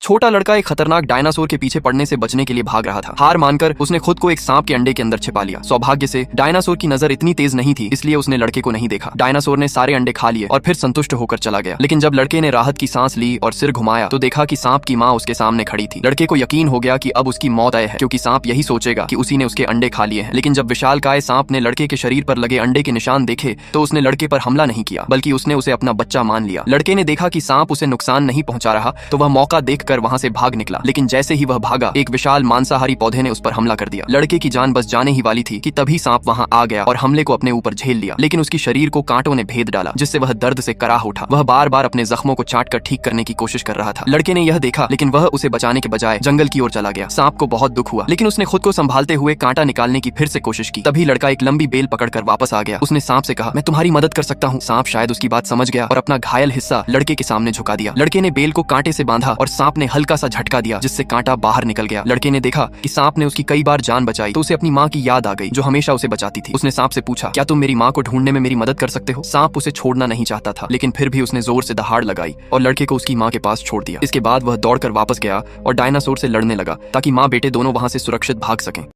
छोटा लड़का एक खतरनाक डायनासोर के पीछे पड़ने से बचने के लिए भाग रहा था। हार मानकर उसने खुद को एक सांप के अंडे के अंदर छिपा लिया। सौभाग्य से डायनासोर की नजर इतनी तेज नहीं थी, इसलिए उसने लड़के को नहीं देखा। डायनासोर ने सारे अंडे खा लिए और फिर संतुष्ट होकर चला गया। लेकिन जब लड़के ने राहत की सांस ली और सिर घुमाया तो देखा कि सांप की माँ उसके सामने खड़ी थी। लड़के को यकीन हो गया कि अब उसकी मौत तय है, क्योंकि सांप यही सोचेगा कि उसी ने उसके अंडे खा लिए हैं। लेकिन जब विशालकाय सांप ने लड़के के शरीर पर लगे अंडे के निशान देखे तो उसने लड़के पर हमला नहीं किया, बल्कि उसने उसे अपना बच्चा मान लिया। लड़के ने देखा कि सांप उसे नुकसान नहीं पहुंचा रहा तो वह मौका देखकर वहां से भाग निकला। लेकिन जैसे ही वह भागा, एक विशाल मांसाहारी पौधे ने उस पर हमला कर दिया। लड़के की जान बस जाने ही वाली थी कि तभी सांप वहां आ गया और हमले को अपने ऊपर झेल लिया। लेकिन उसकी शरीर को कांटों ने भेद डाला, जिससे वह दर्द से कराह उठा। वह बार बार अपने जख्मों को चाटकर ठीक करने की कोशिश कर रहा था। लड़के ने यह देखा, लेकिन वह उसे बचाने के बजाय जंगल की ओर चला गया। सांप को बहुत दुख हुआ, लेकिन उसने खुद को संभालते हुए कांटा निकालने की फिर से कोशिश की। तभी लड़का एक लंबी बेल पकड़कर वापस आ गया। उसने सांप से कहा, मैं तुम्हारी मदद कर सकता हूँ। सांप शायद उसकी बात समझ गया और अपना घायल हिस्सा लड़के के सामने झुका दिया। लड़के ने बेल को कांटे से बांधा और सांप ने हल्का सा झटका दिया, जिससे कांटा बाहर निकल गया। लड़के ने देखा कि सांप ने उसकी कई बार जान बचाई तो उसे अपनी माँ की याद आ गई, जो हमेशा उसे बचाती थी। उसने सांप से पूछा, क्या तुम मेरी माँ को ढूंढने में मेरी मदद कर सकते हो? सांप उसे छोड़ना नहीं चाहता था, लेकिन फिर भी उसने जोर से दहाड़ लगाई और लड़के को उसकी माँ के पास छोड़ दिया। इसके बाद वह दौड़कर वापस गया और डायनासोर से लड़ने लगा, ताकि माँ बेटे दोनों वहां से सुरक्षित भाग सकें।